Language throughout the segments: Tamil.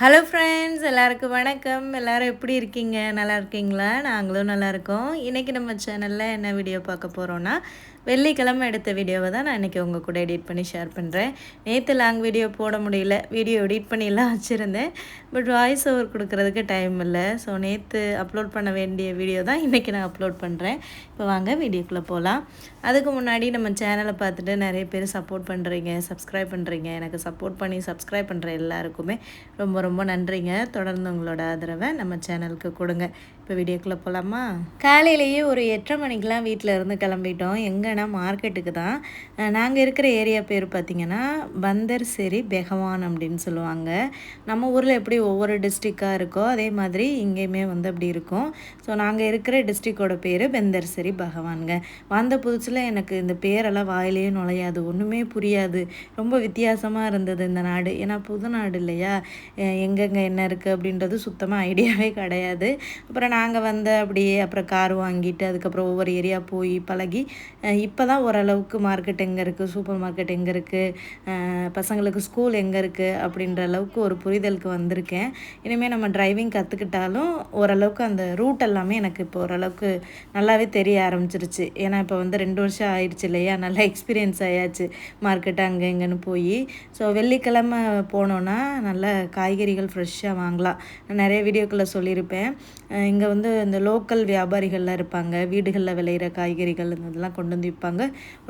ஹலோ ஃப்ரெண்ட்ஸ், எல்லாருக்கும் வணக்கம். எல்லாரும் எப்படி இருக்கீங்க? நல்லா இருக்கீங்களா? நாங்களும் நல்லா இருக்கோம். இன்றைக்கி நம்ம சேனலில் என்ன வீடியோ பார்க்க போகிறோன்னா, வெள்ளிக்கிழமை எடுத்த வீடியோவை தான் நான் இன்றைக்கி உங்கள் கூட எடிட் பண்ணி ஷேர் பண்ணுறேன். நேற்று லாங் வீடியோ போட முடியல, வீடியோ எடிட் பண்ணிலாம் வச்சுருந்தேன். பட் வாய்ஸ் ஓவர் கொடுக்குறதுக்கு டைம் இல்லை. ஸோ நேற்று அப்லோட் பண்ண வேண்டிய வீடியோ தான் இன்றைக்கி நான் அப்லோட் பண்ணுறேன். இப்போ வாங்க வீடியோக்குள்ளே போகலாம். அதுக்கு முன்னாடி நம்ம சேனலை பார்த்துட்டு நிறைய பேர் சப்போர்ட் பண்ணுறீங்க, சப்ஸ்கிரைப் பண்ணுறீங்க. எனக்கு சப்போர்ட் பண்ணி சப்ஸ்கிரைப் பண்ணுற எல்லாருக்குமே ரொம்ப ரொம்ப நன்றிங்க. தொடர்ந்து உங்களோட ஆதரவை நம்ம சேனலுக்கு கொடுங்க. இப்போ வீடியோக்குள்ளே போகலாமா? காலையிலேயே ஒரு 8:30 மணிக்கெலாம் வீட்டில் இருந்து கிளம்பிட்டோம். எங்கன்னா மார்க்கெட்டுக்கு தான். நாங்கள் இருக்கிற ஏரியா பேர் பார்த்திங்கன்னா பந்தர்சேரி பெகவான் அப்படின்னு சொல்லுவாங்க. நம்ம ஊரில் எப்படி ஒவ்வொரு டிஸ்ட்ரிக்டாக இருக்கோ அதே மாதிரி இங்கேயுமே வந்து அப்படி இருக்கும். ஸோ நாங்கள் இருக்கிற டிஸ்ட்ரிக்டோட பேர் பெந்தர்சேரி பகவானுங்க. வந்த புதுசில் எனக்கு இந்த பேரெல்லாம் வாயிலேயே நுழையாது, ஒன்றுமே புரியாது. ரொம்ப வித்தியாசமாக இருந்தது இந்த நாடு. ஏன்னா புது நாடு இல்லையா, எங்கெங்கே என்ன இருக்குது அப்படின்றது சுத்தமாக ஐடியாவே கிடையாது. அப்புறம் நாங்கள் வந்து அப்படியே அப்புறம் கார் வாங்கிட்டு அதுக்கப்புறம் ஒவ்வொரு ஏரியா போய் பழகி இப்போ தான் ஓரளவுக்கு மார்க்கெட் எங்கே இருக்குது, சூப்பர் மார்க்கெட் எங்கே இருக்குது, பசங்களுக்கு ஸ்கூல் எங்கே இருக்குது அப்படின்ற அளவுக்கு ஒரு புரிதலுக்கு வந்திருக்கேன். இனிமேல் நம்ம டிரைவிங் கற்றுக்கிட்டாலும் ஓரளவுக்கு அந்த ரூட் எல்லாமே எனக்கு இப்போ ஓரளவுக்கு நல்லாவே தெரிய ஆரம்பிச்சிருச்சு. ஏன்னா இப்போ வந்து 2 வருஷம் ஆயிடுச்சு இல்லையா, நல்லா எக்ஸ்பீரியன்ஸ் ஆயாச்சு மார்க்கெட்டு அங்கே இங்கேன்னு போய். ஸோ வெள்ளிக்கிழமை போனோன்னா நல்ல காய்கறிகள் ஃப்ரெஷ்ஷாக வாங்கலாம். நான் நிறைய வீடியோக்களில் சொல்லியிருப்பேன். இங்கே வந்து இந்த லோக்கல் வியாபாரிகள்லாம் இருப்பாங்க, வீடுகளில் விளையிற காய்கறிகள் இதெல்லாம் கொண்டு வந்து விற்பாங்க.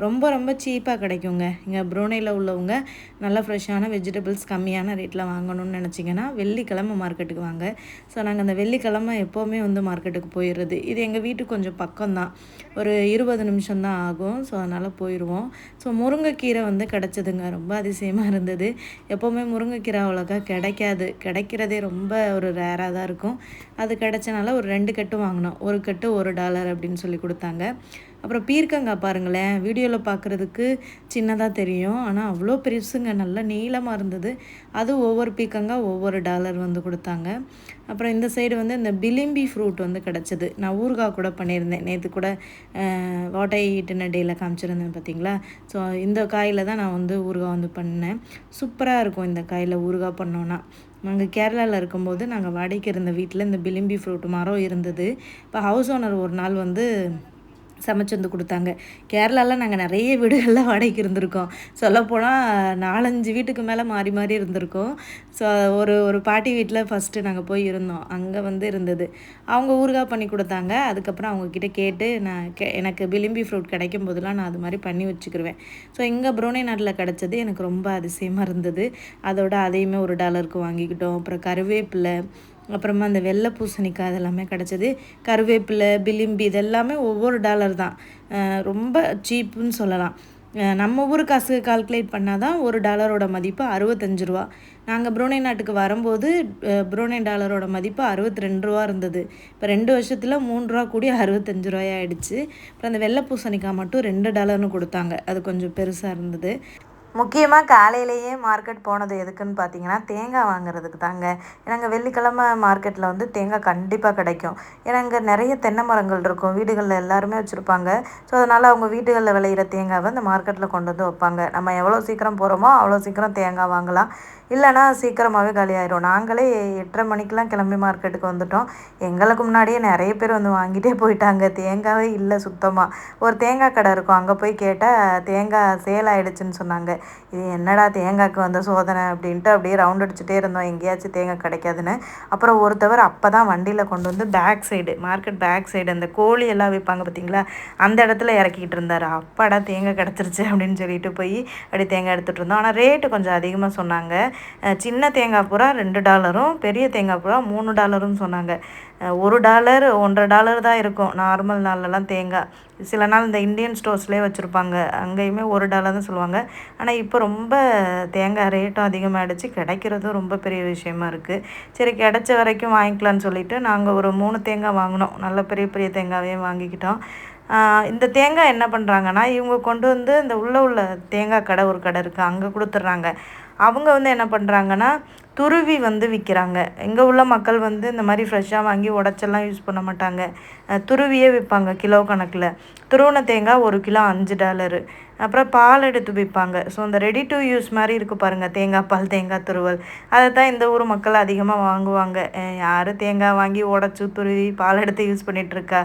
ரொம்ப ரொம்ப சீப்பாக கிடைக்குங்க. இங்கே ப்ரூனேயில் உள்ளவங்க நல்லா ஃப்ரெஷ்ஷான வெஜிடபிள்ஸ் கம்மியான ரேட்டில் வாங்கணும்னு நினச்சிங்கன்னா வெள்ளிக்கிழமை மார்க்கெட்டுக்கு வாங்க. ஸோ நாங்கள் அந்த வெள்ளிக்கிழமை எப்போவுமே வந்து மார்க்கெட்டுக்கு போயிடுறது. இது எங்கள் வீட்டுக்கு கொஞ்சம் பக்கம்தான், ஒரு 20 நிமிஷம் தான் ஆகும். ஸோ அதனால் போயிடுவோம். ஸோ முருங்கைக்கீரை வந்து கிடச்சிதுங்க, ரொம்ப அதிசயமாக இருந்தது. எப்போவுமே முருங்கைக்கீரை அவ்வளோக்கா கிடைக்காது, கிடைக்கிறதே ரொம்ப ஒரு ரேராக தான் இருக்கும். அது கிடச்சனால ஒரு 2 கட்டு வாங்கினோம். ஒரு கட்டு $1 அப்படின்னு சொல்லி கொடுத்தாங்க. அப்புறம் பீர்க்கங்காய் பாருங்களேன், வீடியோவில் பார்க்குறதுக்கு சின்னதாக தெரியும், ஆனால் அவ்வளோ பெருசுங்க, நல்லா நீளமாக இருந்தது. அது ஒவ்வொரு பீர்க்கங்காய் ஒவ்வொரு $1 வந்து கொடுத்தாங்க. அப்புறம் இந்த சைடு வந்து இந்த பிலிம்பி ஃப்ரூட் வந்து கிடச்சிது. நான் ஊறுகாய் கூட பண்ணியிருந்தேன் நேற்று கூட, வாட் ஐ ஈட் இன் அ டேயில் காமிச்சிருந்தேன் பார்த்தீங்களா. ஸோ இந்த காயில் தான் நான் வந்து ஊறுகாய் வந்து பண்ணேன். சூப்பராக இருக்கும் இந்த காயில் ஊறுகாய் பண்ணோன்னா. நாங்கள் கேரளாவில் இருக்கும்போது நாங்கள் வாடகைக்கு இருந்த வீட்டில் இந்த பிலிம்பி ஃப்ரூட் மரம் இருந்தது. இப்போ ஹவுஸ் ஓனர் ஒரு நாள் வந்து சமைச்சு வந்து கொடுத்தாங்க. கேரளாவில் நாங்கள் நிறைய வீடுகளில் வாடகைக்கு இருந்திருக்கோம். சொல்லப்போனால் 4-5 வீட்டுக்கு மேலே மாறி மாறி இருந்திருக்கோம். ஸோ ஒரு பாட்டி வீட்டில் ஃபஸ்ட்டு நாங்கள் போய் இருந்தோம். அங்கே வந்து இருந்தது. அவங்க ஊறுகாய் பண்ணி கொடுத்தாங்க. அதுக்கப்புறம் அவங்கக்கிட்ட கேட்டு நான் எனக்கு பிலிம்பி ஃப்ரூட் கிடைக்கும் போதெல்லாம் நான் அது மாதிரி பண்ணி வச்சுக்கிருவேன். ஸோ இங்கே ப்ரூனே நாட்டில் கிடச்சது எனக்கு ரொம்ப அதிசயமாக இருந்தது. அதோட அதையுமே $1க்கு வாங்கிக்கிட்டோம். அப்புறம் கருவேப்பிலை, அப்புறமா அந்த வெள்ளை பூசணிக்காய் அதெல்லாமே கிடச்சிது. கருவேப்பிலை, பிலிம்பி இதெல்லாமே ஒவ்வொரு $1 தான். ரொம்ப சீப்புன்னு சொல்லலாம். நம்ம ஊர் காசு கால்குலேட் பண்ணால் தான் $1 மதிப்பு ₹65. நாங்கள் ப்ரூனே நாட்டுக்கு வரும்போது ப்ரூனே டாலரோட மதிப்பு ₹62 இருந்தது. இப்போ 2 வருஷத்தில் $3 கூடி ₹65 ஆகிடுச்சு. அப்புறம் அந்த வெள்ளை பூசணிக்காய் மட்டும் $2ன்னு கொடுத்தாங்க. அது கொஞ்சம் பெருசாக இருந்தது. முக்கியமாக காலையிலேயே மார்க்கெட் போனது எதுக்குன்னு பார்த்தீங்கன்னா தேங்காய் வாங்குறதுக்கு தாங்க. ஏன்னா இங்கே வெள்ளிக்கிழமை மார்க்கெட்டில் வந்து தேங்காய் கண்டிப்பாக கிடைக்கும். ஏன்னா இங்கே நிறைய தென்னை மரங்கள் இருக்கும், வீடுகளில் எல்லாருமே வச்சுருப்பாங்க. ஸோ அதனால் அவங்க வீடுகளில் விளையிற தேங்காவை இந்த மார்க்கெட்டில் கொண்டு வந்து வைப்பாங்க. நம்ம எவ்வளோ சீக்கிரம் போகிறோமோ அவ்வளோ சீக்கிரம் தேங்காய் வாங்கலாம். இல்லைனா சீக்கிரமாகவே காலியாயிரும். நாங்களே 8:30 மணிக்கெலாம் கிளம்பி மார்க்கெட்டுக்கு வந்துட்டோம். எங்களுக்கு முன்னாடியே நிறைய பேர் வந்து வாங்கிட்டே போயிட்டாங்க. தேங்காவே இல்லை சுத்தமாக. ஒரு தேங்காய் கடை இருக்கும், அங்கே போய் கேட்டால் தேங்காய் சேல் ஆகிடுச்சின்னு சொன்னாங்க. இது என்னடா தேங்காய்க்கு வந்த சோதனை அப்படின்ட்டு அப்படியே ரவுண்ட் அடிச்சுட்டே இருந்தோம், எங்கேயாச்சும் தேங்காய் கிடைக்காதுன்னு. அப்புறம் ஒருத்தவர் அப்போ தான் வண்டியில் கொண்டு வந்து back side, market back side அந்த கோழி எல்லாம் வைப்பாங்க பார்த்தீங்களா, அந்த இடத்துல இறக்கிட்டு இருந்தார். அப்பாடா தேங்காய் கிடச்சிருச்சு அப்படின்னு சொல்லிட்டு போய் அப்படி தேங்காய் எடுத்துகிட்டு இருந்தோம். ஆனால் ரேட்டு கொஞ்சம் அதிகமாக சொன்னாங்க. சின்ன தேங்காய் பூரா $2, பெரிய தேங்காய் பூரா $3 சொன்னாங்க. $1 $1.50 தான் இருக்கும் நார்மல் நாள்லலாம் தேங்காய். சில நாள் இந்த இந்தியன் ஸ்டோர்ஸ்லேயே வச்சுருப்பாங்க, அங்கேயுமே $1 தான் சொல்லுவாங்க. ஆனால் இப்போ ரொம்ப தேங்காய் ரேட்டும் அதிகமாகிடுச்சு, கிடைக்கிறதும் ரொம்ப பெரிய விஷயமா இருக்குது. சரி கிடைச்ச வரைக்கும் வாங்கிக்கலான்னு சொல்லிவிட்டு நாங்கள் ஒரு 3 தேங்காய் வாங்கினோம். நல்ல பெரிய பெரிய தேங்காயே வாங்கிக்கிட்டோம். இந்த தேங்காய் என்ன பண்ணுறாங்கன்னா, இவங்க கொண்டு வந்து இந்த உள்ள தேங்காய் கடை ஒரு கடை இருக்குது, அங்கே கொடுத்துட்றாங்க. அவங்க வந்து என்ன பண்ணுறாங்கன்னா துருவி வந்து விற்கிறாங்க. இங்கே உள்ள மக்கள் வந்து இந்த மாதிரி ஃப்ரெஷ்ஷாக வாங்கி உடச்செல்லாம் யூஸ் பண்ண மாட்டாங்க. துருவியே விற்பாங்க கிலோ கணக்கில். துருவின தேங்காய் 1 கிலோ $5. அப்புறம் பால் எடுத்து விற்பாங்க. ஸோ இந்த ரெடி டு யூஸ் மாதிரி இருக்குது பாருங்கள், தேங்காய் பால், தேங்காய் துருவல். அதை தான் இந்த ஊர் மக்கள் அதிகமாக வாங்குவாங்க. யார் தேங்காய் வாங்கி உடச்சி துருவி பால் எடுத்து யூஸ் பண்ணிகிட்ருக்கா?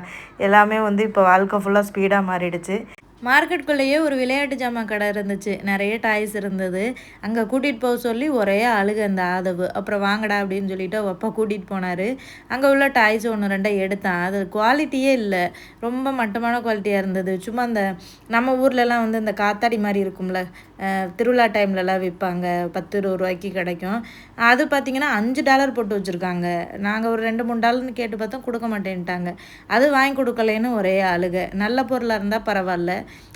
எல்லாமே வந்து இப்போ வாழ்க்கை ஃபுல்லாக ஸ்பீடாக மாறிடுச்சு. மார்க்கெட்டுக்குள்ளேயே ஒரு விளையாட்டு ஜாமான் கடை இருந்துச்சு. நிறைய டாய்ஸ் இருந்தது. அங்கே கூட்டிகிட்டு போக சொல்லி ஒரே அழுக அந்த ஆதவு. அப்புறம் வாங்கடா அப்படின்னு சொல்லிட்டு அவள் அப்பா கூட்டிகிட்டு போனார். அங்கே உள்ள டாய்ஸ் 1 2 எடுத்தான். அது குவாலிட்டியே இல்லை, ரொம்ப மட்டமான குவாலிட்டியாக இருந்தது. சும்மா அந்த நம்ம ஊர்லலாம் வந்து இந்த காத்தாடி மாதிரி இருக்கும்ல, திருவிழா டைம்லலாம் விற்பாங்க, 10 ரூபாய்க்கு கிடைக்கும். அது பார்த்திங்கன்னா $5 போட்டு வச்சுருக்காங்க. நாங்கள் ஒரு $2 3 கேட்டு பார்த்தா கொடுக்க மாட்டேன்ட்டாங்க. அது வாங்கி கொடுக்கலேன்னு ஒரே அழுக. நல்ல பொருளாக இருந்தால் பரவாயில்ல,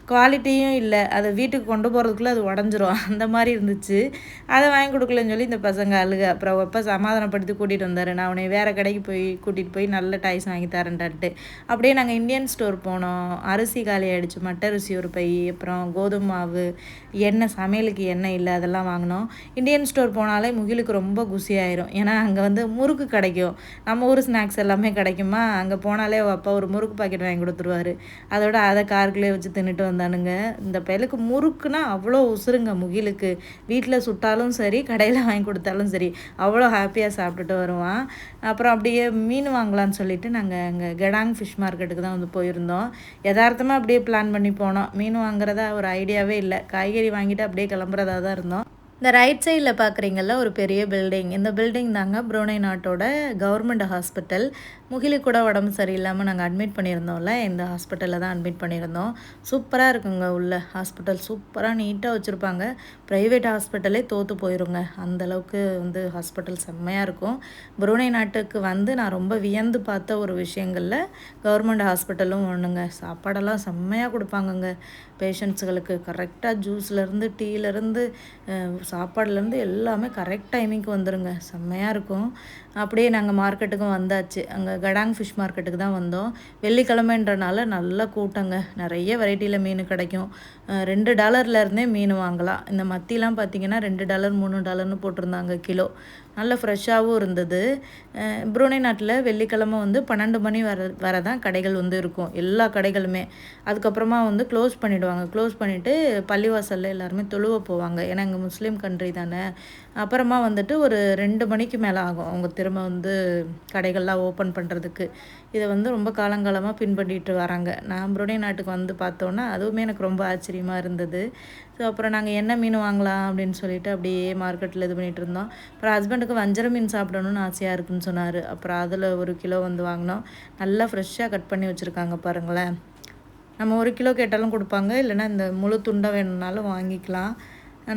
குவாலிட்டியும் இல்லை, அதை வீட்டுக்கு கொண்டு போகிறதுக்குள்ளே அது உடஞ்சிரும், அந்த மாதிரி இருந்துச்சு. அதை வாங்கி கொடுக்கலன்னு சொல்லி இந்த பசங்க அழுக. அப்புறம் அப்பா சமாதானப்படுத்தி கூட்டிகிட்டு வந்தார். நான் உன்னை வேறு கடைக்கு கூட்டிகிட்டு போய் நல்ல டாய்ஸ் வாங்கி தரேன்ட்டான்ட்டு. அப்படியே நாங்கள் இந்தியன் ஸ்டோர் போனோம். அரிசி காலி ஆகிடுச்சு, மட்டை அரிசி ஒரு பை, அப்புறம் கோதுமை மாவு, எண்ணெய், சமையலுக்கு எண்ணெய் இல்லை, அதெல்லாம் வாங்கினோம். இந்தியன் ஸ்டோர் போனாலே முகிலுக்கு ரொம்ப குசியாயிரும். ஏன்னா அங்கே வந்து முறுக்கு கிடைக்கும். நம்ம ஊர் ஸ்நாக்ஸ் எல்லாமே கிடைக்குமா, அங்கே போனாலே அப்பா ஒரு முறுக்கு பாக்கெட் வாங்கி கொடுத்துருவாரு. அதோட அதை காருக்குள்ளே வச்சு தின்னுட்டு வந்தானுங்க. இந்த பயலுக்கு முறுக்குன்னா அவ்வளோ உசுருங்க முகிலுக்கு. வீட்டில் சுட்டாலும் சரி, கடையில் வாங்கி கொடுத்தாலும் சரி, அவ்வளோ ஹாப்பியாக சாப்பிட்டுட்டு வருவான். அப்புறம் அப்படியே மீன் வாங்கலான்னு சொல்லிட்டு நாங்கள் அங்கே கெடாங் ஃபிஷ் மார்க்கெட்டுக்கு தான் வந்து போயிருந்தோம். யதார்த்தமாக அப்படியே பிளான் பண்ணி போனோம். மீன் வாங்குறதா ஒரு ஐடியாவே இல்லை. காய்கறி வாங்கிட்டு அப்படியே கிளம்புறதா தான் இருந்தோம். இந்த ரைட் சைடில் பார்க்குறீங்கல்ல ஒரு பெரிய பில்டிங். இந்த பில்டிங் தாங்க புரூனை நாட்டோட கவர்மெண்ட் ஹாஸ்பிட்டல். முகிலு கூட உடம்பு சரியில்லாமல் நாங்கள் அட்மிட் பண்ணியிருந்தோம்ல, இந்த ஹாஸ்பிட்டலில் தான் அட்மிட் பண்ணியிருந்தோம். சூப்பராக இருக்குங்க உள்ள ஹாஸ்பிட்டல், சூப்பராக நீட்டாக வச்சுருப்பாங்க. ப்ரைவேட் ஹாஸ்பிட்டலே தோற்று போயிருங்க, அந்தளவுக்கு வந்து ஹாஸ்பிட்டல் செம்மையாக இருக்கும். புரூனை நாட்டுக்கு வந்து நான் ரொம்ப வியந்து பார்த்த ஒரு விஷயங்களில் கவர்மெண்ட் ஹாஸ்பிட்டலும் ஒன்றுங்க. சாப்பாடெல்லாம் செம்மையாக கொடுப்பாங்கங்க பேஷண்ட்ஸுகளுக்கு. கரெக்டாக ஜூஸ்லேருந்து டீலேருந்து சாப்பாடுலேருந்து எல்லாமே கரெக்ட் டைமிங்க்கு வந்துடுங்க, செம்மையாக இருக்கும். அப்படியே நாங்கள் மார்க்கெட்டுக்கும் வந்தாச்சு. அங்கே கடாங் ஃபிஷ் மார்க்கெட்டுக்கு தான் வந்தோம். வெள்ளிக்கிழமைன்றனால நல்ல கூட்டங்க, நிறைய வெரைட்டியில் மீன் கிடைக்கும். $2 மீன் வாங்கலாம். இந்த மத்திலாம் பார்த்திங்கன்னா $2 $3 போட்டிருந்தாங்க கிலோ. நல்ல ஃப்ரெஷ்ஷாகவும் இருந்தது. புரூனை நாட்டில் வெள்ளிக்கிழமை வந்து 12 மணி வர தான் கடைகள் வந்து இருக்கும், எல்லா கடைகளுமே. அதுக்கப்புறமா வந்து க்ளோஸ் பண்ணிவிடுவாங்க. க்ளோஸ் பண்ணிவிட்டு பள்ளிவாசலில் எல்லாருமே தொழுவ போவாங்க. ஏன்னா இங்கே முஸ்லீம் கண்ட்ரி தானே. அப்புறமா வந்துட்டு ஒரு 2 மணிக்கு மேலே ஆகும் அவங்க திரும்ப வந்து கடைகள்லாம் ஓப்பன் பண்ணுறதுக்கு. இதை வந்து ரொம்ப காலங்காலமாக பின்பற்றிட்டு வராங்க. நான் புரூனை நாட்டுக்கு வந்து பார்த்தோன்னா அதுவுமே எனக்கு ரொம்ப ஆச்சரியமாக இருந்தது. ஸோ அப்புறம் நாங்கள் என்ன மீன் வாங்கலாம் அப்படின்னு சொல்லிட்டு அப்படியே மார்க்கெட்டில் இது பண்ணிகிட்டு இருந்தோம். அப்புறம் ஹஸ்பண்டுக்கு வஞ்சர மீன் சாப்பிடணும்னு ஆசையாக இருக்குதுன்னு சொன்னார். அப்புறம் அதில் 1 கிலோ வந்து வாங்கினோம். நல்லா ஃப்ரெஷ்ஷாக கட் பண்ணி வச்சுருக்காங்க பாருங்களேன். நம்ம 1 கிலோ கேட்டாலும் கொடுப்பாங்க, இல்லைன்னா இந்த முழு துண்டாக வேணும்னாலும் வாங்கிக்கலாம்.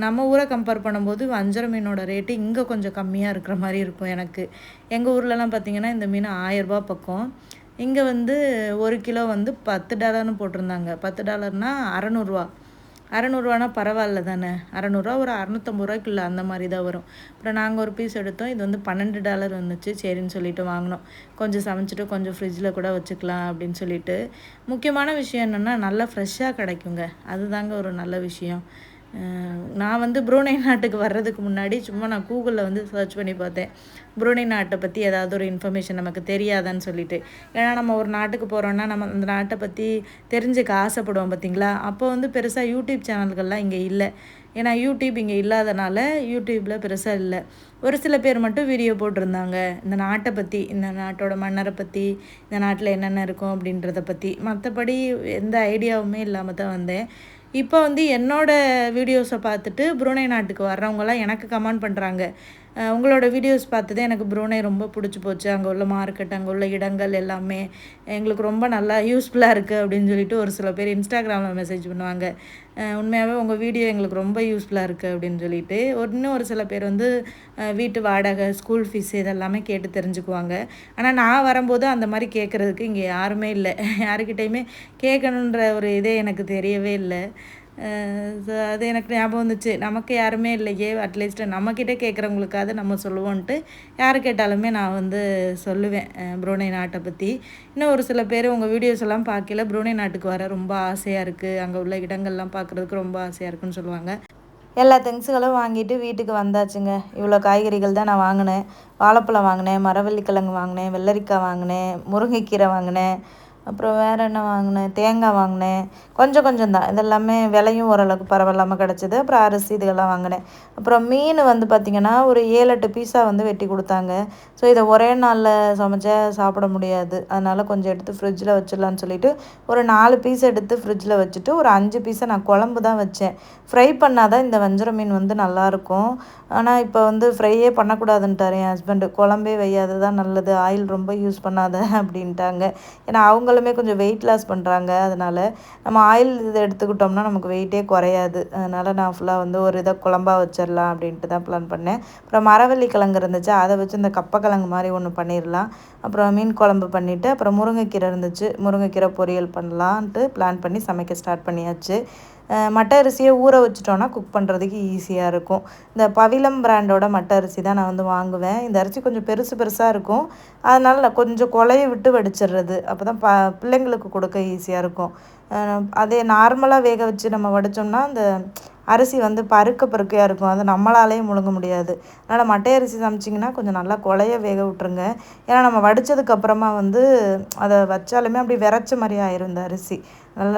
நம்ம ஊரை கம்பேர் பண்ணும்போது வஞ்சர மீனோட ரேட்டு இங்கே கொஞ்சம் கம்மியாக இருக்கிற மாதிரி இருக்கும் எனக்கு. எங்கள் ஊர்லலாம் பார்த்திங்கன்னா இந்த மீன் $1000 பக்கம். இங்கே வந்து 1 கிலோ வந்து $10 போட்டிருந்தாங்க. $10னா $600. $600 பரவாயில்ல தானே. $600 ஒரு $650 அந்த மாதிரி தான் வரும். அப்புறம் நாங்கள் ஒரு பீஸ் எடுத்தோம். இது வந்து $12 வந்துச்சு. சரின்னு சொல்லிட்டு வாங்கினோம். கொஞ்சம் சமைச்சிட்டு கொஞ்சம் ஃப்ரிட்ஜில் கூட வச்சுக்கலாம் அப்படின்னு சொல்லிட்டு. முக்கியமான விஷயம் என்னென்னா நல்லா ஃப்ரெஷ்ஷாக கிடைக்குங்க, அதுதாங்க ஒரு நல்ல விஷயம். நான் வந்து புரூனை நாட்டுக்கு வர்றதுக்கு முன்னாடி சும்மா நான் கூகுளில் வந்து சர்ச் பண்ணி பார்த்தேன், புரூனை நாட்டை பற்றி ஏதாவது ஒரு இன்ஃபர்மேஷன் நமக்கு தெரியாதான்னு சொல்லிட்டு. ஏன்னா நம்ம ஒரு நாட்டுக்கு போகிறோன்னா நம்ம அந்த நாட்டை பற்றி தெரிஞ்சுக்க ஆசைப்படுவோம் பார்த்திங்களா. அப்போ வந்து பெருசாக யூடியூப் சேனல்கள்லாம் இங்கே இல்லை. ஏன்னா யூடியூப் இங்கே இல்லாதனால யூடியூப்பில் பெருசாக இல்லை. ஒரு சில பேர் மட்டும் வீடியோ போட்டிருந்தாங்க இந்த நாட்டை பற்றி, இந்த நாட்டோட மன்னரை பற்றி, இந்த நாட்டில் என்னென்ன இருக்கும் அப்படின்றத பற்றி. மற்றபடி எந்த ஐடியாவுமே இல்லாமல் தான் வந்தேன். இப்போ வந்து என்னோடய வீடியோஸை பார்த்துட்டு புரூனை நாட்டுக்கு வர்றவங்களாம் எனக்கு கமெண்ட் பண்ணுறாங்க, உங்களோட வீடியோஸ் பார்த்ததே எனக்கு புரூனை ரொம்ப பிடிச்சி போச்சு. அங்கே உள்ள மார்க்கெட், அங்கே உள்ள இடங்கள் எல்லாமே எங்களுக்கு ரொம்ப நல்லா யூஸ்ஃபுல்லாக இருக்குது அப்படின்னு சொல்லிட்டு ஒரு சில பேர் இன்ஸ்டாகிராமில் மெசேஜ் பண்ணுவாங்க. உண்மையாகவே உங்கள் வீடியோ எங்களுக்கு ரொம்ப யூஸ்ஃபுல்லாக இருக்குது அப்படின்னு சொல்லிட்டு. இன்னும் ஒரு சில பேர் வந்து வீட்டு வாடகை, ஸ்கூல் ஃபீஸ் இதெல்லாமே கேட்டு தெரிஞ்சுக்குவாங்க. ஆனால் நான் வரும்போது அந்த மாதிரி கேட்குறதுக்கு இங்கே யாருமே இல்லை. யாருக்கிட்டையுமே கேட்கணுன்ற ஒரு இதே எனக்கு தெரியவே இல்லை. ஸோ அது எனக்கு ஞாபகம் வந்துச்சு, நமக்கு யாருமே இல்லையே, அட்லீஸ்ட் நம்மக்கிட்ட கேட்குறவங்களுக்காவது நம்ம சொல்லுவோன்ட்டு யார் கேட்டாலுமே நான் வந்து சொல்லுவேன் புரூனை நாட்டை பற்றி. இன்னும் ஒரு சில பேர் உங்கள் வீடியோஸ் எல்லாம் பார்க்கல, புரூனை நாட்டுக்கு வர ரொம்ப ஆசையாக இருக்குது, அங்கே உள்ள இடங்கள்லாம் பார்க்குறதுக்கு ரொம்ப ஆசையாக இருக்குன்னு சொல்லுவாங்க. எல்லா திங்ஸுகளும் வாங்கிட்டு வீட்டுக்கு வந்தாச்சுங்க. இவ்வளோ காய்கறிகள் தான் நான் வாங்கினேன். வாழைப்பழம் வாங்கினேன், மரவள்ளிக்கிழங்கு வாங்கினேன், வெள்ளரிக்காய் வாங்கினேன், முருங்கைக்கீரை வாங்கினேன், அப்புறம் வேறு என்ன வாங்கினேன், தேங்காய் வாங்கினேன். கொஞ்சம் கொஞ்சம் தான், இதெல்லாமே விலையும் ஓரளவுக்கு பரவாயில்லாமல் கிடச்சிது. அப்புறம் அரிசி இதுகள்லாம் வாங்கினேன். அப்புறம் மீன் வந்து பார்த்திங்கன்னா ஒரு 7-8 பீஸா வந்து வெட்டி கொடுத்தாங்க. ஸோ இதை ஒரே நாளில் சமைச்சா சாப்பிட முடியாது, அதனால் கொஞ்சம் எடுத்து ஃப்ரிட்ஜில் வச்சிடலான்னு சொல்லிவிட்டு ஒரு 4 பீஸ் எடுத்து ஃப்ரிட்ஜில் வச்சுட்டு ஒரு 5 பீஸை நான் குழம்பு தான் வச்சேன். ஃப்ரை பண்ணால் தான் இந்த வஞ்சர மீன் வந்து நல்லாயிருக்கும். ஆனால் இப்போ வந்து ஃப்ரையே பண்ணக்கூடாதுன்ட்டார் என் ஹஸ்பண்டு. குழம்பே வையாது தான் நல்லது, ஆயில் ரொம்ப யூஸ் பண்ணாத அப்படின்ட்டாங்க. ஏன்னா அவங்களுமே கொஞ்சம் வெயிட் லாஸ் பண்ணுறாங்க. அதனால் நம்ம ஆயில் இதை எடுத்துக்கிட்டோம்னா நமக்கு வெயிட்டே குறையாது. அதனால் நான் ஃபுல்லாக வந்து ஒரு இதை குழம்பாக வச்சிடலாம் அப்படின்ட்டு தான் பிளான் பண்ணேன். அப்புறம் மரவள்ளி கிழங்கு இருந்துச்சு, அதை வச்சு இந்த கப்பக்கிழங்கு மாதிரி ஒன்று பண்ணிடலாம். அப்புறம் மீன் குழம்பு பண்ணிவிட்டு அப்புறம் முருங்கைக்கீரை இருந்துச்சு, முருங்கைக்கீரை பொரியல் பண்ணலான்ட்டு பிளான் பண்ணி சமைக்க ஸ்டார்ட் பண்ணியாச்சு. மட்டை அரிசியை ஊற வச்சிட்டோன்னா குக் பண்ணுறதுக்கு ஈஸியாக இருக்கும். இந்த பவிலம் பிராண்டோட மட்டை அரிசி தான் நான் வந்து வாங்குவேன். இந்த அரிசி கொஞ்சம் பெருசு பெருசாக இருக்கும், அதனால் நான் கொஞ்சம் குழைய விட்டு வடிச்சிடுறது. அப்போ தான் பிள்ளைங்களுக்கு கொடுக்க ஈஸியாக இருக்கும். அதே நார்மலாக வேக வச்சு நம்ம வடித்தோம்னா அந்த அரிசி வந்து பருக்கையாக இருக்கும், அது நம்மளாலேயே முழுங்க முடியாது. அதனால் மட்டை அரிசி சமைச்சிங்கன்னா கொஞ்சம் நல்லா குழைய வேக விட்ருங்க. ஏன்னா நம்ம வடித்ததுக்கப்புறமா வந்து அதை வச்சாலுமே அப்படி விரைச்ச மாதிரி ஆயிரும் இந்த அரிசி.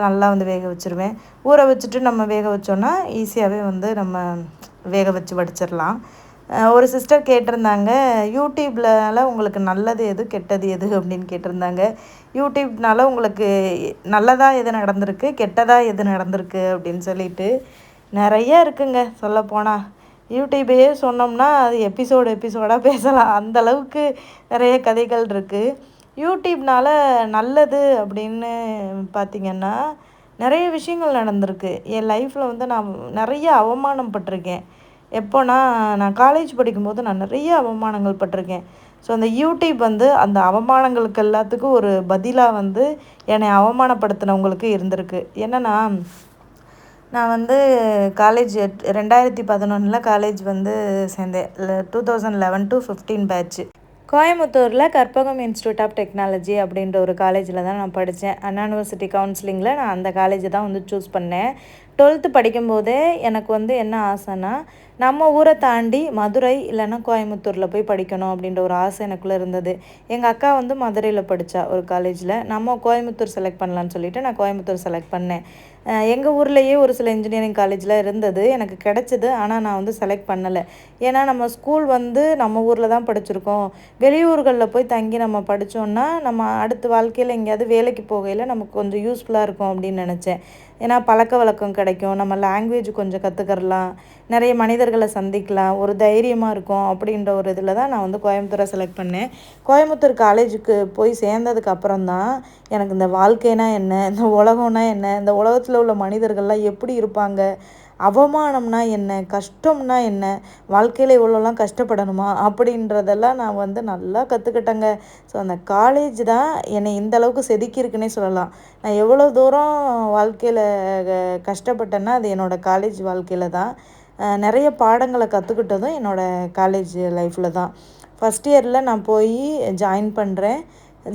நல்லா வந்து வேக வச்சுருவேன். ஊற வச்சுட்டு நம்ம வேக வச்சோன்னா ஈஸியாகவே வந்து நம்ம வேக வச்சு வடிச்சிடலாம். ஒரு சிஸ்டர் கேட்டிருந்தாங்க, யூடியூப்னால உங்களுக்கு நல்லது எது கெட்டது எது அப்படின்னு கேட்டிருந்தாங்க. யூடியூப்னால உங்களுக்கு நல்லதாக எது நடந்திருக்கு, கெட்டதாக எது நடந்திருக்கு அப்படின்னு சொல்லிட்டு நிறைய இருக்குங்க சொல்லப்போனால். யூடியூபையே சொன்னோம்னா அது எபிசோடாக பேசலாம், அந்தளவுக்கு நிறைய கதைகள் இருக்குது. யூடியூப்னால் நல்லது அப்படின்னு பார்த்திங்கன்னா நிறைய விஷயங்கள் நடந்திருக்கு. என் லைஃப்பில் வந்து நான் நிறைய அவமானம் பட்டிருக்கேன். எப்போனா நான் காலேஜ் படிக்கும்போது நான் நிறைய அவமானங்கள் பட்டிருக்கேன். ஸோ அந்த யூடியூப் வந்து அந்த அவமானங்களுக்கு எல்லாத்துக்கும் ஒரு பதிலாக வந்து என்னை அவமானப்படுத்தினவங்களுக்கு இருந்திருக்கு. என்னென்னா, நான் வந்து காலேஜ் 2011 காலேஜ் வந்து சேர்ந்தேன். 2011 to 15 பேட்ச்சு. கோயம்புத்தூரில் கற்பகம் இன்ஸ்டியூட் ஆஃப் டெக்னாலஜி அப்படின்ற ஒரு காலேஜில் தான் நான் படித்தேன். அண்ணா யூனிவர்சிட்டி கவுன்சிலிங்கில் நான் அந்த காலேஜை தான் வந்து சூஸ் பண்ணேன். 12th படிக்கும்போதே எனக்கு வந்து என்ன ஆசைன்னா, நம்ம ஊரை தாண்டி மதுரை இல்லைன்னா கோயம்புத்தூரில் போய் படிக்கணும் அப்படின்ற ஒரு ஆசை எனக்குள்ளே இருந்தது. எங்கள் அக்கா வந்து மதுரையில் படித்தா ஒரு காலேஜில், நம்ம கோயம்புத்தூர் செலக்ட் பண்ணலான்னு சொல்லிவிட்டு நான் கோயம்புத்தூர் செலக்ட் பண்ணேன். எங்கள் ஊர்லேயே ஒரு சில இன்ஜினியரிங் காலேஜில் இருந்தது, எனக்கு கிடச்சிது. ஆனால் நான் வந்து செலக்ட் பண்ணலை. ஏன்னா நம்ம ஸ்கூல் வந்து நம்ம ஊரில் தான் படிச்சிருக்கோம், வெளியூர்களில் போய் தங்கி நம்ம படித்தோன்னா நம்ம அடுத்த வாழ்க்கையில் எங்கேயாவது வேலைக்கு போகையில் நமக்கு கொஞ்சம் யூஸ்ஃபுல்லாக இருக்கும் அப்படின்னு நினச்சேன். ஏன்னா பழக்க வழக்கம் கிடைக்கும், நம்ம லாங்குவேஜ் கொஞ்சம் கற்றுக்கறலாம், நிறைய மனிதர்களை சந்திக்கலாம், ஒரு தைரியமாக இருக்கும் அப்படின்ற ஒரு இதில் தான் நான் வந்து கோயம்புத்தூரை செலக்ட் பண்ணேன். கோயம்புத்தூர் காலேஜுக்கு போய் சேர்ந்ததுக்கு அப்புறம் தான் எனக்கு இந்த வாழ்க்கைனா என்ன, இந்த உலகம்னா என்ன, இந்த உலகத்தில் உள்ள மனிதர்கள்லாம் எப்படி இருப்பாங்க, அவமானம்னா என்ன, கஷ்டம்னா என்ன, வாழ்க்கையில் இவ்வளோலாம் கஷ்டப்படணுமா அப்படின்றதெல்லாம் நான் வந்து நல்லா கற்றுக்கிட்டேங்க. ஸோ அந்த காலேஜ் தான் என்னை இந்தளவுக்கு செதுக்கியிருக்குன்னே சொல்லலாம். நான் எவ்வளோ தூரம் வாழ்க்கையில் கஷ்டப்பட்டேன்னா அது என்னோடய காலேஜ் வாழ்க்கையில் தான். நிறைய பாடங்களை கற்றுக்கிட்டதும் என்னோடய காலேஜ் லைஃப்பில் தான். ஃபஸ்ட் இயரில் நான் போய் ஜாயின் பண்ணுறேன்.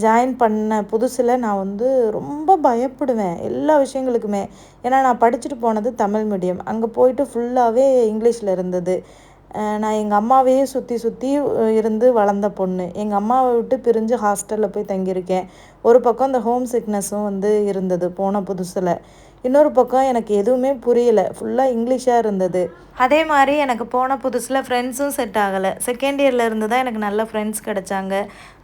ஜாயின் பண்ண புதுசில் நான் வந்து ரொம்ப பயப்படுவேன் எல்லா விஷயங்களுக்குமே. ஏன்னா நான் படிச்சுட்டு போனது தமிழ் மீடியம், அங்கே போயிட்டு ஃபுல்லாகவே இங்கிலீஷில் இருந்தது. நான் எங்கள் அம்மாவையே சுற்றி இருந்து வளர்ந்த பொண்ணு. எங்கள் அம்மாவை விட்டு பிரிஞ்சு ஹாஸ்டலில் போய் தங்கியிருக்கேன். ஒரு பக்கம் இந்த ஹோம் சிக்னஸும் வந்து இருந்தது போன புதுசில். இன்னொரு பக்கம் எனக்கு எதுவுமே புரியலை, ஃபுல்லாக இங்கிலீஷாக இருந்தது. அதே மாதிரி எனக்கு போன புதுசில் ஃப்ரெண்ட்ஸும் செட் ஆகலை. செகண்ட் இயரில் இருந்து தான் எனக்கு நல்ல ஃப்ரெண்ட்ஸ் கிடச்சாங்க.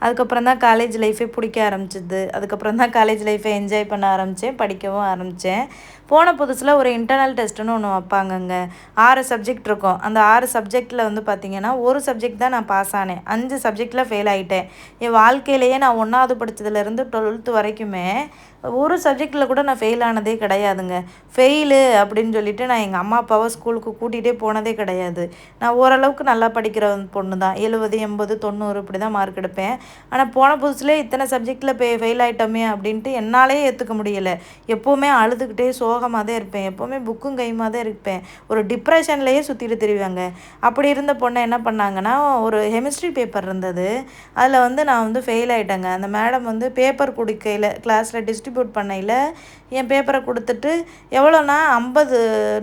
அதுக்கப்புறம் தான் காலேஜ் லைஃபே பிடிக்க ஆரம்பிச்சிது. அதுக்கப்புறம் தான் காலேஜ் லைஃபை என்ஜாய் பண்ண ஆரம்பித்தேன், படிக்கவும் ஆரம்பித்தேன். போன புதுசில் ஒரு இன்டர்னல் டெஸ்ட்டுன்னு ஒன்று வைப்பாங்கங்க. 6 சப்ஜெக்ட் இருக்கும். அந்த 6 சப்ஜெக்டில் வந்து பார்த்திங்கன்னா ஒரு சப்ஜெக்ட் தான் நான் பாஸ் ஆனேன், 5 சப்ஜெக்டில் ஃபெயில் ஆகிட்டேன். என் வாழ்க்கையிலேயே நான் 1வது படித்ததுலேருந்து 12th வரைக்குமே ஒரு சப்ஜெக்டில் கூட நான் ஃபெயில் ஆனதே கிடையாதுங்க. ஃபெயிலு அப்படின்னு சொல்லிட்டு நான் எங்கள் அம்மா அப்பாவை ஸ்கூலுக்கு கூட்டிகிட்டே போனதே கிடையாது. நான் ஓரளவுக்கு நல்லா படிக்கிற பொண்ணு தான், 70, 80, 90 இப்படி தான் மார்க் எடுப்பேன். ஆனால் போன புதுசுலேயே இத்தனை சப்ஜெக்டில் ஃபெயில் ஆகிட்டோமே அப்படின்ட்டு என்னாலே ஏற்றுக்க முடியலை. எப்போவுமே அழுதுகிட்டே சோகமாக தான் இருப்பேன், எப்போவுமே புக்கும் கைமாக தான் இருப்பேன், ஒரு டிப்ரெஷன்லேயே சுற்றிட்டு திரிவாங்க. அப்படி இருந்த பொண்ணை என்ன பண்ணாங்கன்னா, ஒரு கெமிஸ்ட்ரி பேப்பர் இருந்தது, அதில் வந்து நான் வந்து ஃபெயில் ஆகிட்டேங்க. அந்த மேடம் வந்து பேப்பர் கொடுக்கையில் கிளாஸில் டிஸ்ட்ரிபியூட் பண்ணையில் என் பேப்பரை கொடுத்துட்டு வந்துட்டு எவ்வளோனா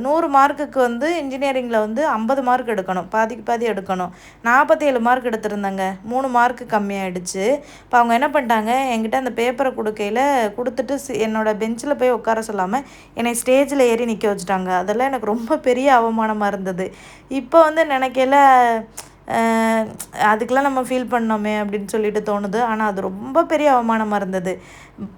100 மார்க்குக்கு வந்து இன்ஜினியரிங்கில் வந்து 50 மார்க் எடுக்கணும், பாதிக்கு பாதி எடுக்கணும். 47 மார்க் எடுத்திருந்தேங்க, 3 மார்க்கு கம்மியாயிடுச்சு. இப்போ அவங்க என்ன பண்ணிட்டாங்க, என்கிட்ட அந்த பேப்பரை கொடுத்துட்டு என்னோட பெஞ்சில் போய் உட்கார சொல்லாமல் என்னை ஸ்டேஜில் ஏறி நிற்க வச்சுட்டாங்க. அதெல்லாம் எனக்கு ரொம்ப பெரிய அவமானமாக இருந்தது. இப்போ வந்து நினைக்கையில அதுக்கெலாம் நம்ம ஃபீல் பண்ணோமே அப்படின்னு சொல்லிட்டு தோணுது. ஆனால் அது ரொம்ப பெரிய அவமானமாக இருந்தது.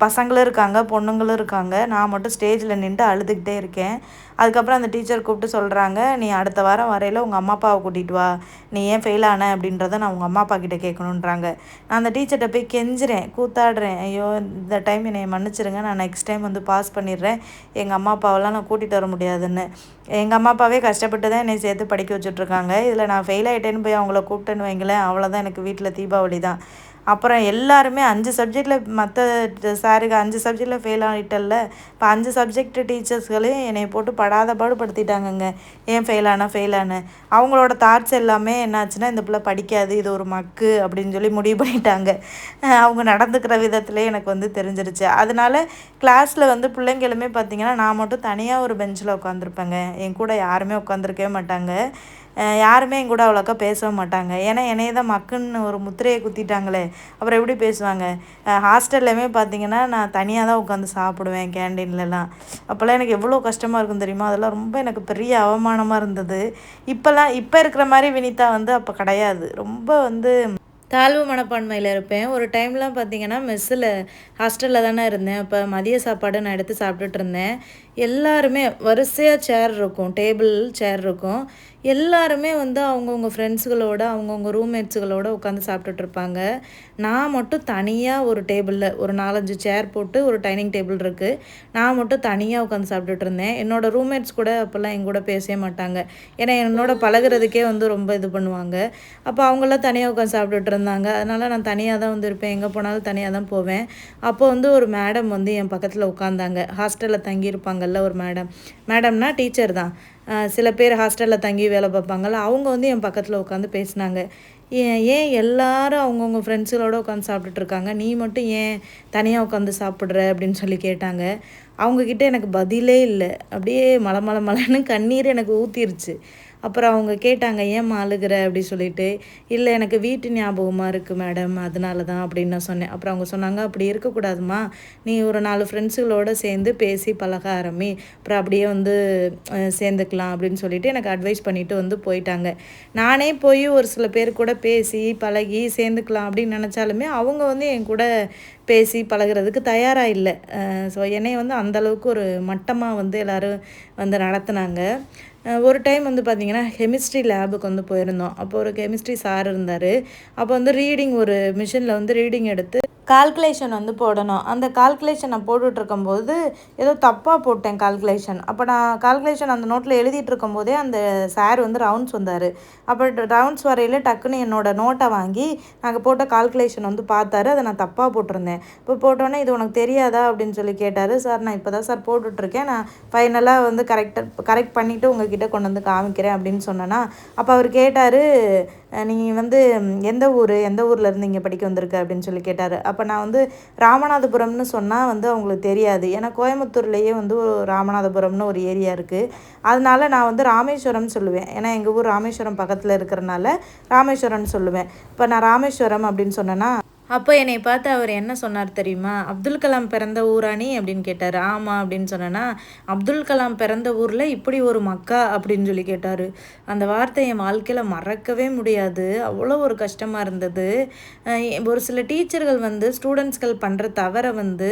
பசங்களும் இருக்காங்க, பொண்ணுங்களும் இருக்காங்க, நான் மட்டும் ஸ்டேஜில் நின்று அழுதுகிட்டே இருக்கேன். அதுக்கப்புறம் அந்த டீச்சர் கூப்பிட்டு சொல்கிறாங்க, நீ அடுத்த வாரம் வரையில் உங்கள் அம்மா அப்பாவை கூட்டிகிட்டு வா, நீ ஏன் ஃபெயில் ஆன அப்படின்றத நான் உங்கள் அம்மா அப்பா கிட்டே கேட்கணுன்றாங்க. நான் அந்த டீச்சர்கிட்ட போய் கெஞ்சுறேன், கூத்தாடுறேன், ஐயோ இந்த டைம் என்னை மன்னிச்சிருங்க, நான் நெக்ஸ்ட் டைம் வந்து பாஸ் பண்ணிடுறேன், எங்கள் அம்மா அப்பாவெல்லாம் நான் கூட்டிகிட்டு வர முடியாதுன்னு. எங்கள் அம்மா அப்பாவே கஷ்டப்பட்டு தான் என்னை சேர்த்து படிக்க வச்சுட்ருக்காங்க. இதில் நான் ஃபெயில் ஆகிட்டேன்னு போய் அவங்கள கூப்பிட்டேன்னு வைங்களேன், அவ்வளோதான், எனக்கு வீட்டில் தீபாவளி தான். அப்புறம் எல்லாருமே 5 சப்ஜெக்டில் மற்ற சாருக்கு 5 சப்ஜெக்டில் ஃபெயில் ஆகிட்டல்ல, இப்போ 5 சப்ஜெக்ட் டீச்சர்ஸ்களையும் என்னை போட்டு படாத பாடுபடுத்திட்டாங்கங்க. ஏன் ஃபெயில் ஆன அவங்களோட தாட்ஸ் எல்லாமே என்னாச்சுன்னா, இந்த பிள்ளை படிக்காது, இது ஒரு மக்கு அப்படின்னு சொல்லி முடிவு பண்ணிட்டாங்க. அவங்க நடந்துக்கிற விதத்துலேயே எனக்கு வந்து தெரிஞ்சிருச்சு. அதனால கிளாஸில் வந்து பிள்ளைங்களுமே பார்த்திங்கன்னா, நான் மட்டும் தனியாக ஒரு பெஞ்சில் உட்காந்துருப்பேங்க. என் கூட யாருமே உட்காந்துருக்கவே மாட்டாங்க. யாருமே என் கூட அவ்வளோக்கா பேசவும் மாட்டாங்க. ஏன்னா என்னைய தான் மக்குன்னு ஒரு முத்திரையை குத்திட்டாங்களே, அப்புறம் எப்படி பேசுவாங்க. ஹாஸ்டல்லையுமே பார்த்திங்கன்னா, நான் தனியாக தான் உட்காந்து சாப்பிடுவேன் கேன்டீன்லலாம். அப்போல்லாம் எனக்கு எவ்வளோ கஷ்டமாக இருக்கும் தெரியுமா. அதெல்லாம் ரொம்ப எனக்கு பெரிய அவமானமாக இருந்தது. இப்போ இருக்கிற மாதிரி வினிதா வந்து அப்போ கிடையாது. ரொம்ப வந்து தாழ்வு மனப்பான்மையில் இருப்பேன். ஒரு டைம்லாம் பார்த்திங்கன்னா ஹாஸ்டலில் தானே இருந்தேன். அப்போ மதிய சாப்பாடு நான் எடுத்து சாப்பிட்டுட்டு இருந்தேன். எல்லாருமே வரிசையாக சேர் இருக்கும், டேபிள் சேர் இருக்கும். எல்லாருமே வந்து அவங்கவுங்க ஃப்ரெண்ட்ஸுகளோட அவங்கவுங்க ரூம்மேட்ஸுகளோட உட்காந்து சாப்பிட்டுட்ருப்பாங்க. நான் மட்டும் தனியாக ஒரு டேபிளில் ஒரு 4-5 சேர் போட்டு ஒரு டைனிங் டேபிள் இருக்குது, நான் மட்டும் தனியாக உட்காந்து சாப்பிட்டுட்டு இருந்தேன். என்னோடய ரூம்மேட்ஸ் கூட அப்போல்லாம் என் கூட பேசவே மாட்டாங்க. ஏன்னா என்னோட பழகுறதுக்கே வந்து ரொம்ப இது பண்ணுவாங்க. அப்போ அவங்களாம் தனியாக உட்காந்து சாப்பிட்டுட்டு இருந்தாங்க. அதனால் நான் தனியாக தான் வந்து இருப்பேன், எங்கே போனாலும் தனியாக தான் போவேன். அப்போ வந்து ஒரு மேடம் வந்து என் பக்கத்தில் உட்காந்தாங்க. ஹாஸ்டலில் தங்கியிருப்பாங்கல்ல ஒரு மேடம்னா டீச்சர் தான். சில பேர் ஹாஸ்டலில் தங்கி வேலை பார்ப்பாங்கள்ல, அவங்க வந்து என் பக்கத்தில் உட்காந்து பேசினாங்க. ஏன் எல்லாரும் அவங்கவுங்க ஃப்ரெண்ட்ஸுகளோட உட்காந்து சாப்பிட்டுட்ருக்காங்க, நீ மட்டும் ஏன் தனியாக உட்காந்து சாப்பிட்ற அப்படின்னு சொல்லி கேட்டாங்க. அவங்கக்கிட்ட எனக்கு பதிலே இல்லை. அப்படியே மலன்னு கண்ணீர் எனக்கு ஊற்றிருச்சு. அப்புறம் அவங்க கேட்டாங்க, ஏம்மா அழுகிற அப்படி சொல்லிட்டு. இல்லை எனக்கு வீட்டு ஞாபகமாக இருக்குது மேடம், அதனால தான் அப்படின்னு நான் சொன்னேன். அப்புறம் அவங்க சொன்னாங்க, அப்படி இருக்கக்கூடாதுமா, நீ ஒரு 4 ஃப்ரெண்ட்ஸுகளோடு சேர்ந்து பேசி பழக ஆரம்பி, அப்புறம் அப்படியே வந்து சேர்ந்துக்கலாம் அப்படின்னு சொல்லிட்டு எனக்கு அட்வைஸ் பண்ணிவிட்டு வந்து போயிட்டாங்க. நானே போய் ஒரு சில பேர் கூட பேசி பழகி சேர்ந்துக்கலாம் அப்படின்னு நினச்சாலுமே அவங்க வந்து என் கூட பேசி பழகிறதுக்கு தயாராக இல்லை. ஸோ என்னை வந்து அந்தளவுக்கு ஒரு மட்டமாக வந்து எல்லோரும் வந்து நடத்துனாங்க. ஒரு டைம் வந்து பார்த்திங்கன்னா கெமிஸ்ட்ரி லேபுக்கு வந்து போயிருந்தோம். அப்போ ஒரு கெமிஸ்ட்ரி சார் இருந்தார். அப்போ வந்து ஒரு மிஷினில் வந்து ரீடிங் எடுத்து கால்குலேஷன் வந்து போடணும். அந்த கால்குலேஷன் நான் போட்டுட்ருக்கும்போது ஏதோ தப்பாக போட்டேன் கால்குலேஷன். அப்போ நான் கால்குலேஷன் அந்த நோட்டில் எழுதிட்டு இருக்கும்போதே அந்த சார் வந்து ரவுண்ட்ஸ் வந்தார். அப்போ ரவுண்ட்ஸ் வரையில் டக்குன்னு என்னோடய நோட்டை வாங்கி நாங்கள் போட்ட கால்குலேஷன் வந்து பார்த்தாரு. அதை நான் தப்பாக போட்டிருந்தேன். இப்போ போட்டோன்னே, இது உனக்கு தெரியாதா அப்படின்னு சொல்லி கேட்டார். சார் நான் இப்போ தான் சார் போட்டுட்ருக்கேன், நான் ஃபைனலாக வந்து கரெக்ட் பண்ணிவிட்டு உங்ககிட்ட கொண்டு வந்து காமிக்கிறேன் அப்படின்னு சொன்னேன்னா, அப்போ அவர் கேட்டார், நீங்கள் வந்து எந்த ஊர்லேருந்து இங்கே படிக்க வந்திருக்க அப்படின்னு சொல்லி கேட்டார். அப்போ நான் வந்து ராமநாதபுரம்னு சொன்னால் வந்து அவங்களுக்கு தெரியாது. ஏன்னா கோயம்புத்தூர்லேயே வந்து ஒரு ராமநாதபுரம்னு ஒரு ஏரியா இருக்குது. அதனால நான் வந்து ராமேஸ்வரம்னு சொல்லுவேன். ஏன்னா எங்கள் ஊர் ராமேஸ்வரம் பக்கத்தில் இருக்கிறனால ராமேஸ்வரம்னு சொல்லுவேன். இப்போ நான் ராமேஸ்வரம் அப்படின்னு சொன்னேன்னா, அப்போ என்னை பார்த்து அவர் என்ன சொன்னார் தெரியுமா, அப்துல் கலாம் பிறந்த ஊரானி அப்படின்னு கேட்டார். ஆமாம் அப்படின்னு சொன்னேன்னா, அப்துல் கலாம் பிறந்த ஊரில் இப்படி ஒரு மக்கா அப்படின்னு சொல்லி கேட்டார். அந்த வார்த்தை என் வாழ்க்கையில் மறக்கவே முடியாது. அவ்வளோ ஒரு கஷ்டமாக இருந்தது. ஒரு சில டீச்சர்கள் வந்து ஸ்டூடெண்ட்ஸ்கள் பண்ணுற தவறை வந்து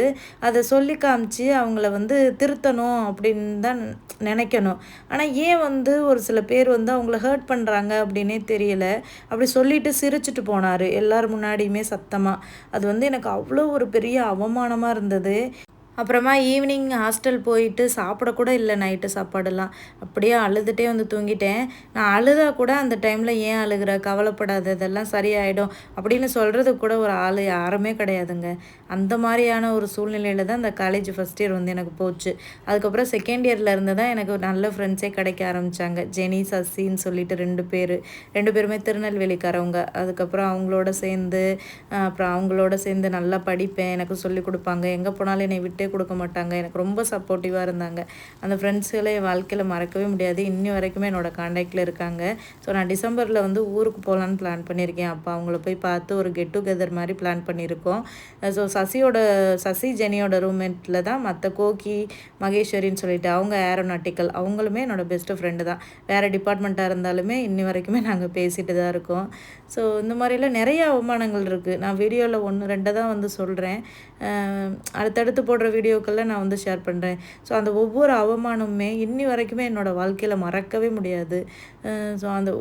அதை சொல்லி காமிச்சு அவங்கள வந்து திருத்தணும் அப்படின்னு தான் நினைக்கணும். ஆனால் ஏன் வந்து ஒரு சில பேர் வந்து அவங்கள ஹர்ட் பண்ணுறாங்க அப்படின்னே தெரியல. அப்படி சொல்லிட்டு சிரிச்சுட்டு போனார் எல்லார் முன்னாடியுமே சத்தமாக. அது வந்து எனக்கு அவ்வளோ ஒரு பெரிய அவமானமாக இருந்தது. அப்புறமா ஈவினிங் ஹாஸ்டல் போயிட்டு சாப்பிடக்கூட இல்லை, நைட்டு சாப்பாடெல்லாம் அப்படியே அழுதுகிட்டே வந்து தூங்கிட்டேன். நான் அழுதா கூட அந்த டைமில் ஏன் அழுகிற, கவலைப்படாத, இதெல்லாம் சரியாயிடும் அப்படின்னு சொல்கிறதுக்கு கூட ஒரு ஆள் யாருமே கிடையாதுங்க. அந்த மாதிரியான ஒரு சூழ்நிலையில் தான் இந்த காலேஜ் ஃபஸ்ட் இயர் வந்து எனக்கு போச்சு. அதுக்கப்புறம் செகண்ட் இயரில் இருந்து தான் எனக்கு நல்ல ஃப்ரெண்ட்ஸே கிடைக்க ஆரம்பித்தாங்க. ஜெனி, சசின்னு சொல்லிட்டு 2 பேருமே திருநெல்வேலிக்காரவங்க. அதுக்கப்புறம் அவங்களோட சேர்ந்து நல்லா படிப்பேன், எனக்கு சொல்லிக் கொடுப்பாங்க, எங்கே போனாலும் என்னை விட்டே கொடுக்க மாட்டாங்க. எனக்கு ரொம்ப சப்போர்ட்டிவாக இருந்தாங்க. அந்த ஃப்ரெண்ட்ஸுகளை என் வாழ்க்கையில் மறக்கவே முடியாது. இன்னி வரைக்குமே என்னோட கான்டாக்டில் இருக்காங்க. ஸோ நான் டிசம்பரில் வந்து ஊருக்கு போகலான்னு பிளான் பண்ணியிருக்கேன். அப்போ அவங்கள போய் பார்த்து ஒரு கெட் டுகெதர் மாதிரி பிளான் பண்ணியிருக்கோம். ஸோ சசி ஜெனியோட ரூம்மேட்டில் தான் மற்ற கோகி மகேஸ்வரின்னு சொல்லிட்டு அவங்க ஏரோநாட்டிக்கல் அவங்களுமே என்னோட பெஸ்ட்டு ஃப்ரெண்டு தான். வேறு டிபார்ட்மெண்ட்டாக இருந்தாலுமே இன்னி வரைக்குமே நாங்கள் பேசிட்டு தான் இருக்கோம். ஸோ இந்த மாதிரிலாம் நிறைய அவமானங்கள் இருக்குது. நான் வீடியோவில் 1, 2 தான் வந்து சொல்கிறேன். அடுத்தடுத்து போடுற வீடியோக்களில் நான் வந்து ஷேர் பண்ணுறேன். ஸோ அந்த ஒவ்வொரு அவமானமுமே இன்னி வரைக்குமே என்னோடய வாழ்க்கையில் மறக்கவே முடியாது. ஸோ அந்த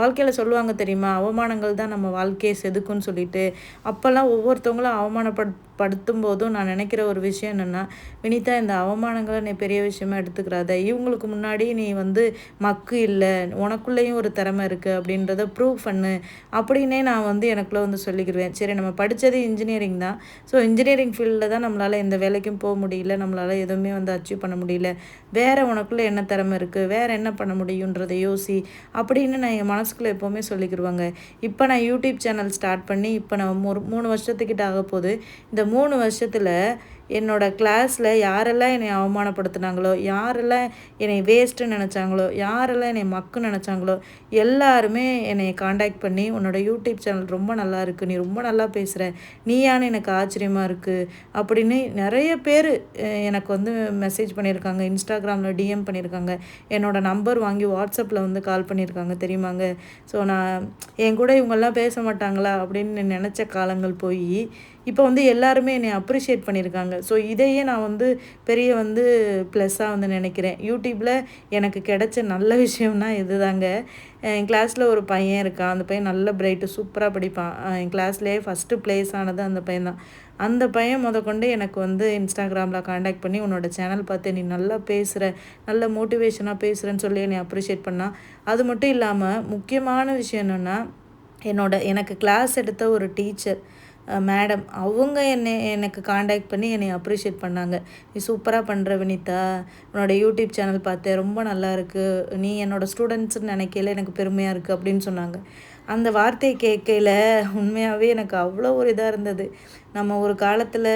வாழ்க்கையில் சொல்லுவாங்க தெரியுமா, அவமானங்கள் தான் நம்ம வாழ்க்கையை செதுக்குன்னு சொல்லிட்டு. அப்போல்லாம் ஒவ்வொருத்தவங்களும் அவமானப்படுத்தும் போதும் நான் நினைக்கிற ஒரு விஷயம் என்னென்னா, வினிதா இந்த அவமானங்களை நீ பெரிய விஷயமா எடுத்துக்கிறாத. இவங்களுக்கு முன்னாடி நீ வந்து மக்கு இல்லை, உனக்குள்ளேயும் ஒரு திறமை இருக்குது அப்படின்றத ப்ரூவ் பண்ணு அப்படின்னே நான் வந்து எனக்குள்ளே வந்து சொல்லிக்கிடுவேன். சரி, நம்ம படித்தது இன்ஜினியரிங் தான். ஸோ இன்ஜினியரிங் ஃபீல்டில் தான் நம்மளால் எந்த வேலைக்கும் போக முடியல, நம்மளால் எதுவுமே வந்து அச்சீவ் பண்ண முடியல. வேறு உனக்குள்ளே என்ன திறமை இருக்குது, வேறு என்ன பண்ண முடியுன்றதை யோசி அப்படின்னு நான் என் மனசுக்குள்ளே எப்போவுமே சொல்லிக்கிடுவாங்க. இப்போ நான் யூடியூப் சேனல் ஸ்டார்ட் பண்ணி இப்போ நான் ஒரு 3 வருஷத்துக்கிட்ட ஆக போகுது. இந்த 3 வருஷத்தில் என்னோடய கிளாஸில் யாரெல்லாம் என்னை அவமானப்படுத்துனாங்களோ, யாரெல்லாம் என்னை வேஸ்ட்டுன்னு நினச்சாங்களோ, யாரெல்லாம் என்னை மக்குன்னு நினச்சாங்களோ எல்லாருமே என்னை காண்டாக்ட் பண்ணி, உன்னோட யூடியூப் சேனல் ரொம்ப நல்லா இருக்குது, நீ ரொம்ப நல்லா பேசுகிற, நீயான்னு எனக்கு ஆச்சரியமாக இருக்குது அப்படின்னு நிறைய பேர் எனக்கு வந்து மெசேஜ் பண்ணியிருக்காங்க. இன்ஸ்டாகிராமில் டிஎம் பண்ணியிருக்காங்க. என்னோடய நம்பர் வாங்கி வாட்ஸ்அப்பில் வந்து கால் பண்ணியிருக்காங்க தெரியுமாங்க. ஸோ நான் என் கூட இவங்கெல்லாம் பேச மாட்டாங்களா அப்படின்னு நினச்ச காலங்கள் போய் இப்போ வந்து எல்லாருமே என்னை அப்ரிஷியேட் பண்ணியிருக்காங்க. ஸோ இதையே நான் வந்து பெரிய வந்து ப்ளஸ்ஸாக வந்து நினைக்கிறேன். யூடியூப்பில் எனக்கு கிடைச்ச நல்ல விஷயம்னா இதுதாங்க. என் கிளாஸில் ஒரு பையன் இருக்கான். அந்த பையன் நல்ல பிரைட்டு, சூப்பராக படிப்பான். என் கிளாஸ்லேயே ஃபஸ்ட்டு ப்ளேஸ் ஆனது அந்த பையன் தான். அந்த பையன் முதற்கொண்டு எனக்கு வந்து இன்ஸ்டாகிராமில் காண்டாக்ட் பண்ணி, உன்னோட சேனல் பார்த்து நீ நல்லா பேசுகிற, நல்ல மோட்டிவேஷனாக பேசுகிறேன்னு சொல்லி என்னை அப்ரிஷியேட் பண்ணான். அது மட்டும் இல்லாமல் முக்கியமான விஷயம் என்னென்னா, எனக்கு கிளாஸ் எடுத்த ஒரு டீச்சர் மேடம் அவங்க எனக்கு காண்டாக்ட் பண்ணி என்னை அப்ரிஷியேட் பண்ணாங்க. நீ சூப்பராக பண்ணுற வினிதா, உன்னோட யூடியூப் சேனல் பார்த்தேன், ரொம்ப நல்லா இருக்குது, நீ என்னோடய ஸ்டூடெண்ட்ஸ்ன்னு நினைக்கையில் எனக்கு பெருமையாக இருக்குது அப்படின்னு சொன்னாங்க. அந்த வார்த்தையை கேட்கையில் உண்மையாகவே எனக்கு அவ்வளோ ஒரு இதாக இருந்தது. நம்ம ஒரு காலத்தில்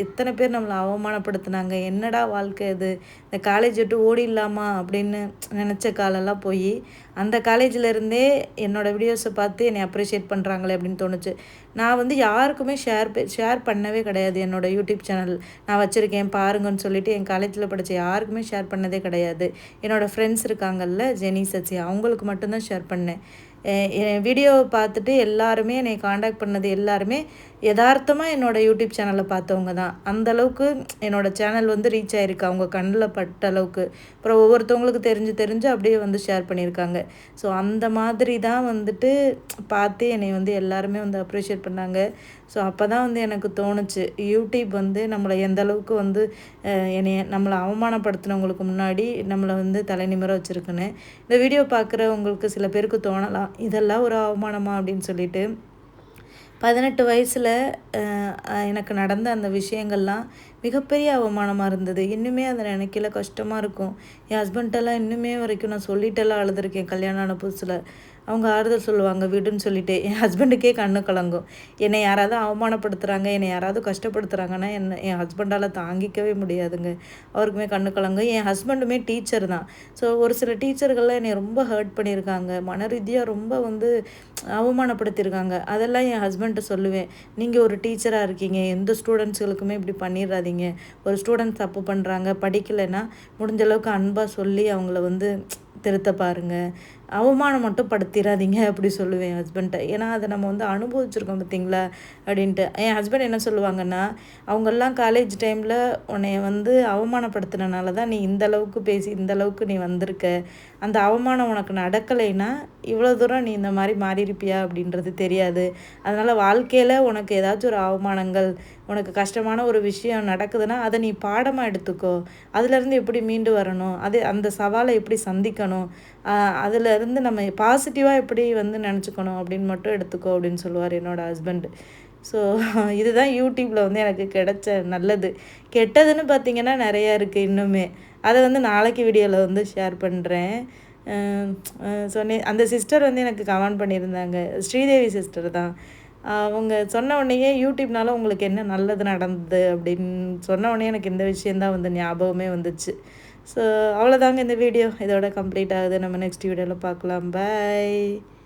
எத்தனை பேர் நம்மளை அவமானப்படுத்துனாங்க, என்னடா வாழ்க்கை இது, இந்த காலேஜ் விட்டு ஓடிடலாமா அப்படின்னு நினச்ச காலெல்லாம் போய் அந்த காலேஜில் என்னோடய வீடியோஸை பார்த்து என்னை அப்ரிஷியேட் பண்ணுறாங்களே அப்படின்னு தோணுச்சு. நான் வந்து யாருக்குமே ஷேர் பண்ணவே கிடையாது. என்னோடய யூடியூப் சேனல் நான் வச்சுருக்கேன் பாருங்கன்னு சொல்லிட்டு என் காலேஜில் படித்த யாருக்குமே ஷேர் பண்ணதே கிடையாது. என்னோடய ஃப்ரெண்ட்ஸ் இருக்காங்கல்ல, ஜெனி, சச்சி, அவங்களுக்கு மட்டும்தான் ஷேர் பண்ணேன். என் வீடியோவை பார்த்துட்டு எல்லாருமே என்னை காண்டாக்ட் பண்ணது எல்லாருமே யதார்த்தமாக என்னோடய யூடியூப் சேனலை பார்த்தவங்க தான். அந்தளவுக்கு என்னோடய சேனல் வந்து ரீச் ஆகிருக்கு அவங்க கண்ணில் பட்ட அளவுக்கு. அப்புறம் ஒவ்வொருத்தவங்களுக்கு தெரிஞ்சு அப்படியே வந்து ஷேர் பண்ணியிருக்காங்க. ஸோ அந்த மாதிரி தான் வந்துட்டு பார்த்து என்னை வந்து எல்லாருமே வந்து அப்ரிஷியேட் பண்ணாங்க. ஸோ அப்போ தான் வந்து எனக்கு தோணுச்சு, யூடியூப் வந்து நம்மளை எந்த அளவுக்கு வந்து நம்மளை அவமானப்படுத்தினவங்களுக்கு முன்னாடி நம்மளை வந்து தலை நிமிர வச்சுருக்குன்னு. இந்த வீடியோ பார்க்குறவங்களுக்கு சில பேருக்கு தோணலாம், இதெல்லாம் ஒரு அவமானமா அப்படின்னு சொல்லிட்டு. 18 வயசில் எனக்கு நடந்த அந்த விஷயங்கள்லாம் மிகப்பெரிய அவமானமாக இருந்தது. இன்னுமே அதை நினைக்கல, கஷ்டமாக இருக்கும். என் ஹஸ்பண்ட்டெல்லாம் இன்னுமே வரைக்கும் நான் சொல்லிட்டெல்லாம் அழுதுருக்கேன். கல்யாணம் ஆன புதுசில் அவங்க ஆறுதல் சொல்லுவாங்க விடுன்னு சொல்லிட்டு. என் ஹஸ்பண்டுக்கே கண்ணு கலங்கும். என்னை யாராவது அவமானப்படுத்துகிறாங்க, என்னை யாராவது கஷ்டப்படுத்துகிறாங்கன்னா என் ஹஸ்பண்டால் தாங்கிக்கவே முடியாதுங்க. அவருக்குமே கண்ணு கலங்கும். என் ஹஸ்பண்டுமே டீச்சர் தான். ஸோ ஒரு சில டீச்சர்கள்லாம் என்னை ரொம்ப ஹர்ட் பண்ணியிருக்காங்க, மன ரீதியாக ரொம்ப வந்து அவமானப்படுத்தியிருக்காங்க. அதெல்லாம் என் ஹஸ்பண்ட்டை சொல்லுவேன், நீங்கள் ஒரு டீச்சராக இருக்கீங்க, எந்த ஸ்டூடெண்ட்ஸுகளுக்குமே இப்படி பண்ணிடாதீங்க. ஒரு ஸ்டூடெண்ட்ஸ் தப்பு பண்ணுறாங்க, படிக்கலைன்னா முடிஞ்ச அளவுக்கு அன்பாக சொல்லி அவங்கள வந்து திருத்த பாருங்கள், அவமானம் மட்டும் படுத்திடாதீங்க அப்படி சொல்லுவேன் என் ஹஸ்பண்ட்டை. ஏன்னா அதை நம்ம வந்து அனுபவிச்சிருக்கோம் பார்த்தீங்களா அப்படின்ட்டு. என் ஹஸ்பண்ட் என்ன சொல்லுவாங்கன்னா, அவங்கெல்லாம் காலேஜ் டைமில் உன்னை வந்து அவமானப்படுத்தினால தான் நீ இந்தளவுக்கு பேசி இந்தளவுக்கு நீ வந்திருக்க. அந்த அவமானம் உனக்கு நடக்கலைன்னா இவ்வளோ தூரம் நீ இந்த மாதிரி மாறியிருப்பியா அப்படின்றது தெரியாது. அதனால் வாழ்க்கையில் உனக்கு ஏதாச்சும் ஒரு அவமானங்கள், உனக்கு கஷ்டமான ஒரு விஷயம் நடக்குதுன்னா அதை நீ பாடமாக எடுத்துக்கோ. அதுலேருந்து எப்படி மீண்டு வரணும், அந்த சவாலை எப்படி சந்திக்கணும், அதிலேருந்து நம்ம பாசிட்டிவாக எப்படி வந்து நினச்சிக்கணும் அப்படின்னு மட்டும் எடுத்துக்கோ அப்படின்னு சொல்லுவார் என்னோடய ஹஸ்பண்டு. ஸோ இதுதான் யூடியூப்பில் வந்து எனக்கு கிடைச்ச நல்லது. கெட்டதுன்னு பார்த்திங்கன்னா நிறையா இருக்குது இன்னுமே. அதை வந்து நாளைக்கு வீடியோவில் வந்து ஷேர் பண்ணுறேன். சொன்னேன் அந்த சிஸ்டர் வந்து எனக்கு கமெண்ட் பண்ணியிருந்தாங்க, ஸ்ரீதேவி சிஸ்டர் தான். அவங்க சொன்ன உடனேயே யூடியூப்னால உங்களுக்கு என்ன நல்லது நடந்தது அப்படின்னு சொன்ன உடனே எனக்கு இந்த விஷயந்தான் வந்து ஞாபகமே வந்துச்சு. ஸோ அவ்வளோதாங்க இந்த வீடியோ. இதோட கம்ப்ளீட் ஆகுது. நம்ம நெக்ஸ்ட் வீடியோவில் பார்க்கலாம். பாய்.